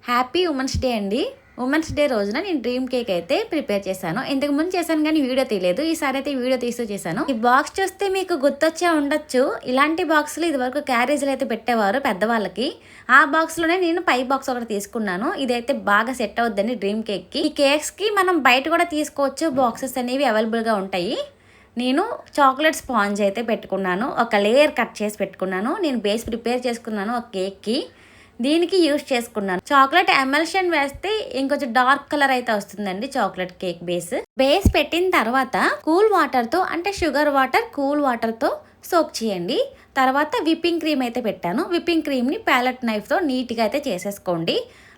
Happy women's day అండి. Women's day రోజున నేను డ్రీమ్ కేక్ అయితే ప్రిపేర్ చేశాను. ఇంతకు ముందు చేశాను కానీ వీడియో తీయలేదు. ఈసారి అయితే వీడియో తీస్తూ చేశాను. ఈ బాక్స్ చూస్తే మీకు గుర్తొచ్చే ఉండొచ్చు. ఇలాంటి బాక్సులు ఇదివరకు క్యారేజీలు అయితే పెట్టేవారు పెద్దవాళ్ళకి. ఆ బాక్స్లోనే నేను పై బాక్స్ ఒకటి తీసుకున్నాను. ఇదైతే బాగా సెట్ అవుద్దండి డ్రీమ్ కేక్కి. ఈ కేక్స్కి మనం బయట కూడా తీసుకోవచ్చు. బాక్సెస్ అనేవి అవైలబుల్గా ఉంటాయి. నేను చాక్లెట్ స్పాంజ్ అయితే పెట్టుకున్నాను. ఒక లేయర్ కట్ చేసి పెట్టుకున్నాను. నేను బేస్ ప్రిపేర్ చేసుకున్నాను ఒక కేక్కి. దీనికి యూజ్ చేసుకున్నాను. చాక్లెట్ ఎమల్షన్ వేస్తే ఇంకొంచెం డార్క్ కలర్ అయితే వస్తుందండి చాక్లెట్ కేక్ బేస్ పెట్టిన తర్వాత కూల్ వాటర్తో అంటే షుగర్ వాటర్ కూల్ వాటర్తో సోక్ చేయండి. తర్వాత విప్పింగ్ క్రీమ్ అయితే పెట్టాను. విప్పింగ్ క్రీమ్ని ప్యాలెట్ నైఫ్తో నీట్గా అయితే చేసేసుకోండి.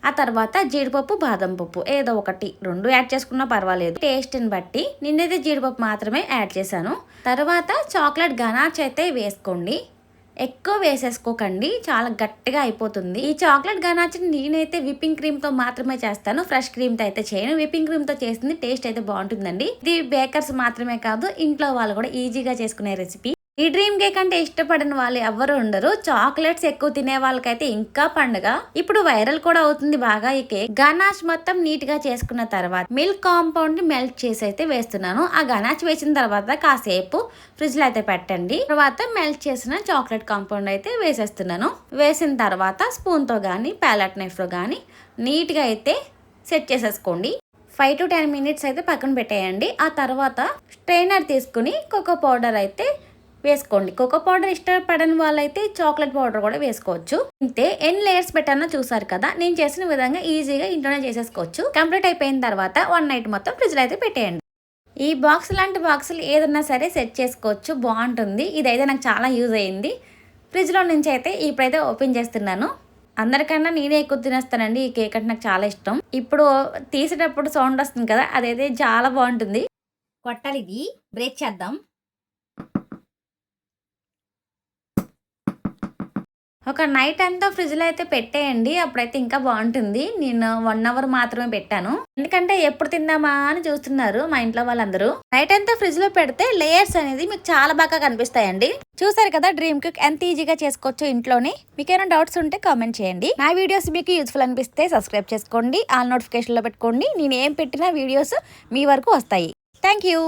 ఆ తర్వాత జీడిపప్పు బాదం పప్పు ఏదో ఒకటి 2 యాడ్ చేసుకున్నా పర్వాలేదు, టేస్ట్ని బట్టి. నేనైతే జీడిపప్పు మాత్రమే యాడ్ చేశాను. తర్వాత చాక్లెట్ గనాచ్ అయితే వేసుకోండి. ఎక్కువ వేసేసుకోకండి, చాలా గట్టిగా అయిపోతుంది. ఈ చాక్లెట్ గనాచిని నేనైతే విప్పింగ్ క్రీమ్తో మాత్రమే చేస్తాను. ఫ్రెష్ క్రీమ్తో అయితే చేయను. విప్పింగ్ క్రీమ్తో చేసింది టేస్ట్ అయితే బాగుంటుందండి. ఇది బేకర్స్ మాత్రమే కాదు, ఇంట్లో వాళ్ళు కూడా ఈజీగా చేసుకునే రెసిపీ. ఈ డ్రీమ్ కేక్ అంటే ఇష్టపడిన వాళ్ళు ఎవరు ఉండరు. చాక్లెట్స్ ఎక్కువ తినే వాళ్ళకైతే ఇంకా పండుగ. ఇప్పుడు వైరల్ కూడా అవుతుంది బాగా ఈ కేక్. గనాచ్ మొత్తం నీట్ గా చేసుకున్న తర్వాత మిల్క్ కాంపౌండ్ ని మెల్ట్ చేసి అయితే వేస్తున్నాను. ఆ గనాచ్ వేసిన తర్వాత కాసేపు ఫ్రిడ్జ్ లో అయితే పెట్టండి. తర్వాత మెల్ట్ చేసిన చాక్లెట్ కాంపౌండ్ అయితే వేసేస్తున్నాను. వేసిన తర్వాత స్పూన్ తో గానీ ప్యాలెట్ నైఫ్ తో గానీ నీట్ గా అయితే సెట్ చేసేసుకోండి. 5 to 10 minutes అయితే పక్కన పెట్టేయండి. ఆ తర్వాత స్ట్రైనర్ తీసుకుని కోకో పౌడర్ అయితే వేసుకోండి. కోకో పౌడర్ ఇష్టపడని వాళ్ళైతే చాక్లెట్ పౌడర్ కూడా వేసుకోవచ్చు. ఇంతే, ఎన్ని లేయర్స్ పెట్టానో చూసారు కదా. నేను చేసిన విధంగా ఈజీగా ఇంట్లోనే చేసేసుకోవచ్చు. కంప్లీట్ అయిపోయిన తర్వాత 1 night మొత్తం ఫ్రిడ్జ్లో అయితే పెట్టేయండి. ఈ బాక్స్ లాంటి బాక్సులు ఏదన్నా సరే సెట్ చేసుకోవచ్చు, బాగుంటుంది. ఇదైతే నాకు చాలా యూజ్ అయ్యింది. ఫ్రిడ్జ్లో నుంచి అయితే ఇప్పుడైతే ఓపెన్ చేస్తున్నాను. అందరికన్నా నేనే ఎక్కువ తినేస్తానండి. ఈ కేక్ అంటే నాకు చాలా ఇష్టం. ఇప్పుడు తీసేటప్పుడు సౌండ్ వస్తుంది కదా, అదైతే చాలా బాగుంటుంది. కొట్టాలి, ఇది బ్రేక్ చేద్దాం. ఒక నైట్ అంతా ఫ్రిడ్జ్లో అయితే పెట్టేయండి, అప్పుడైతే ఇంకా బాగుంటుంది. నేను 1 hour మాత్రమే పెట్టాను, ఎందుకంటే ఎప్పుడు తిందామా అని చూస్తున్నారు మా ఇంట్లో వాళ్ళందరూ. నైట్ అంతా ఫ్రిడ్జ్లో పెడితే లేయర్స్ అనేది మీకు చాలా బాగా కనిపిస్తాయండి. చూసారు కదా డ్రీమ్ కేక్ ఎంత ఈజీగా చేసుకోవచ్చు ఇంట్లోనే. మీకు ఏమైనా డౌట్స్ ఉంటే కామెంట్ చేయండి. నా వీడియోస్ మీకు యూజ్ఫుల్ అనిపిస్తే సబ్స్క్రైబ్ చేసుకోండి, ఆల్ నోటిఫికేషన్లో పెట్టుకోండి. నేను ఏం పెట్టినా వీడియోస్ మీ వరకు వస్తాయి. Thank you.